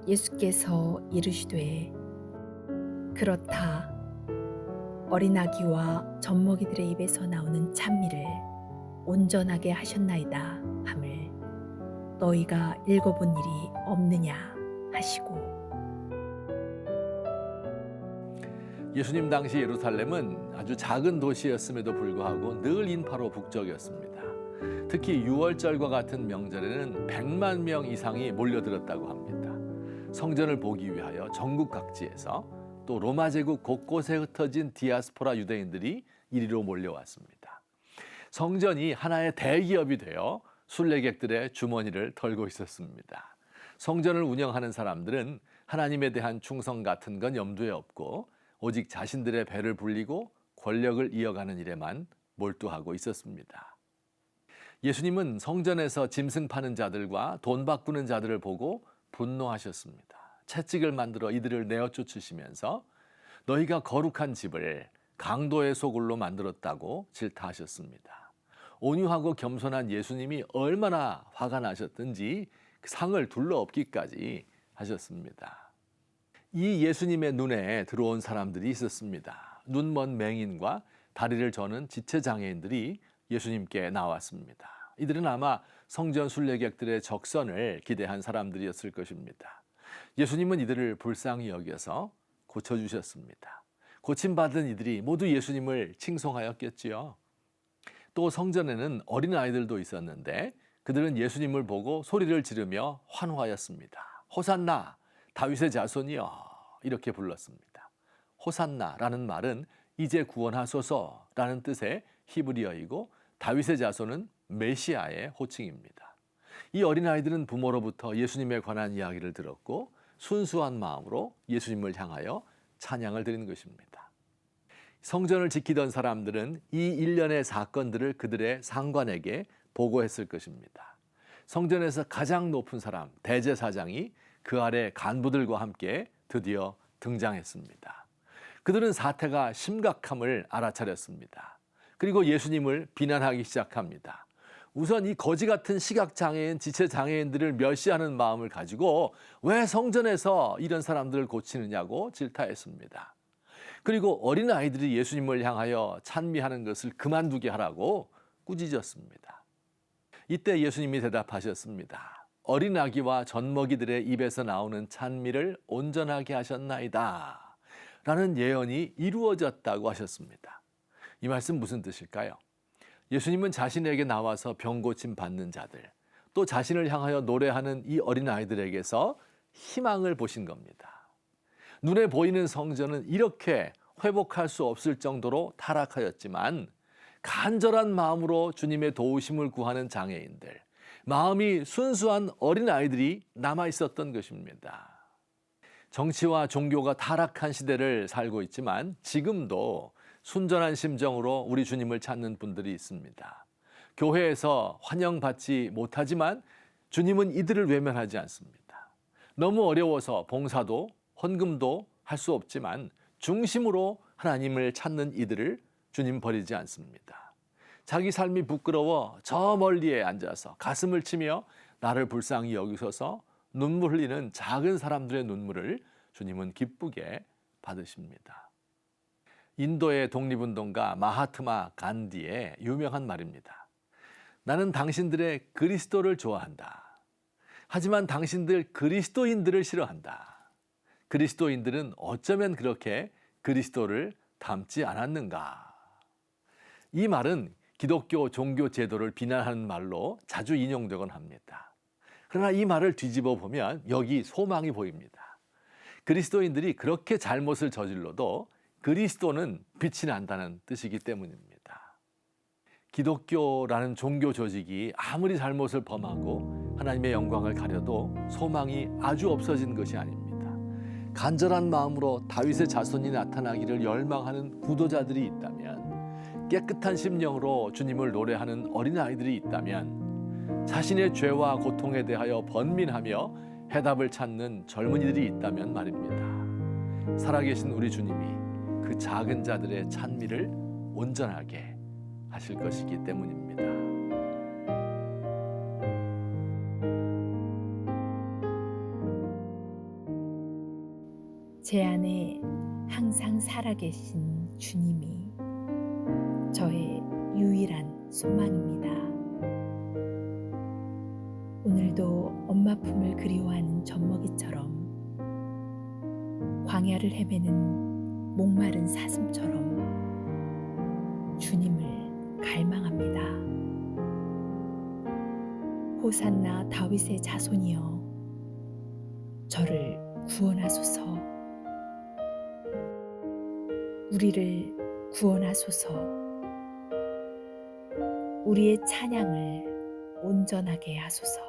예수께서 이르시되 그렇다 어린아기와 젖먹이들의 입에서 나오는 찬미를 온전하게 하셨나이다 함을 너희가 읽어본 일이 없느냐 하시고. 예수님 당시 예루살렘은 아주 작은 도시였음에도 불구하고 늘 인파로 북적였습니다. 특히 유월절과 같은 명절에는 100만 명 이상이 몰려들었다고 합니다. 성전을 보기 위하여 전국 각지에서 또 로마 제국 곳곳에 흩어진 디아스포라 유대인들이 이리로 몰려왔습니다. 성전이 하나의 대기업이 되어 순례객들의 주머니를 털고 있었습니다. 성전을 운영하는 사람들은 하나님에 대한 충성 같은 건 염두에 없고 오직 자신들의 배를 불리고 권력을 이어가는 일에만 몰두하고 있었습니다. 예수님은 성전에서 짐승 파는 자들과 돈 바꾸는 자들을 보고 분노하셨습니다. 채찍을 만들어 이들을 내어 쫓으시면서 너희가 거룩한 집을 강도의 소굴로 만들었다고 질타하셨습니다. 온유하고 겸손한 예수님이 얼마나 화가 나셨든지 그 상을 둘러엎기까지 하셨습니다. 이 예수님의 눈에 들어온 사람들이 있었습니다. 눈먼 맹인과 다리를 저는 지체장애인들이 예수님께 나왔습니다. 이들은 아마 성전 순례객들의 적선을 기대한 사람들이었을 것입니다. 예수님은 이들을 불쌍히 여겨서 고쳐주셨습니다. 고침받은 이들이 모두 예수님을 칭송하였겠지요. 또 성전에는 어린아이들도 있었는데 그들은 예수님을 보고 소리를 지르며 환호하였습니다. 호산나! 다윗의 자손이여 이렇게 불렀습니다. 호산나라는 말은 이제 구원하소서라는 뜻의 히브리어이고 다윗의 자손은 메시아의 호칭입니다. 이 어린아이들은 부모로부터 예수님에 관한 이야기를 들었고 순수한 마음으로 예수님을 향하여 찬양을 드린 것입니다. 성전을 지키던 사람들은 이 일련의 사건들을 그들의 상관에게 보고했을 것입니다. 성전에서 가장 높은 사람 대제사장이 그 아래 간부들과 함께 드디어 등장했습니다. 그들은 사태가 심각함을 알아차렸습니다. 그리고 예수님을 비난하기 시작합니다. 우선 이 거지 같은 시각장애인, 지체장애인들을 멸시하는 마음을 가지고 왜 성전에서 이런 사람들을 고치느냐고 질타했습니다. 그리고 어린아이들이 예수님을 향하여 찬미하는 것을 그만두게 하라고 꾸짖었습니다. 이때 예수님이 대답하셨습니다. 어린아기와 젖먹이들의 입에서 나오는 찬미를 온전하게 하셨나이다 라는 예언이 이루어졌다고 하셨습니다. 이 말씀 무슨 뜻일까요? 예수님은 자신에게 나와서 병 고침 받는 자들, 또 자신을 향하여 노래하는 이 어린아이들에게서 희망을 보신 겁니다. 눈에 보이는 성전은 이렇게 회복할 수 없을 정도로 타락하였지만 간절한 마음으로 주님의 도우심을 구하는 장애인들, 마음이 순수한 어린아이들이 남아 있었던 것입니다. 정치와 종교가 타락한 시대를 살고 있지만 지금도 순전한 심정으로 우리 주님을 찾는 분들이 있습니다. 교회에서 환영받지 못하지만 주님은 이들을 외면하지 않습니다. 너무 어려워서 봉사도 헌금도 할 수 없지만 중심으로 하나님을 찾는 이들을 주님 버리지 않습니다. 자기 삶이 부끄러워 저 멀리에 앉아서 가슴을 치며 나를 불쌍히 여기셔서 눈물 흘리는 작은 사람들의 눈물을 주님은 기쁘게 받으십니다. 인도의 독립운동가 마하트마 간디의 유명한 말입니다. 나는 당신들의 그리스도를 좋아한다. 하지만 당신들 그리스도인들을 싫어한다. 그리스도인들은 어쩌면 그렇게 그리스도를 닮지 않았는가. 이 말은 기독교 종교 제도를 비난하는 말로 자주 인용되곤 합니다. 그러나 이 말을 뒤집어 보면 여기 소망이 보입니다. 그리스도인들이 그렇게 잘못을 저질러도 그리스도는 빛이 난다는 뜻이기 때문입니다. 기독교라는 종교 조직이 아무리 잘못을 범하고 하나님의 영광을 가려도 소망이 아주 없어진 것이 아닙니다. 간절한 마음으로 다윗의 자손이 나타나기를 열망하는 구도자들이 있다면, 깨끗한 심령으로 주님을 노래하는 어린아이들이 있다면, 자신의 죄와 고통에 대하여 번민하며 해답을 찾는 젊은이들이 있다면 말입니다. 살아계신 우리 주님이 그 작은 자들의 찬미를 온전하게 하실 것이기 때문입니다. 제 안에 항상 살아계신 주님이 저의 유일한 소망입니다. 오늘도 엄마 품을 그리워하는 젖먹이처럼 광야를 헤매는 목마른 사슴처럼 주님을 갈망합니다. 호산나 다윗의 자손이여, 저를 구원하소서. 우리를 구원하소서. 우리의 찬양을 온전하게 하소서.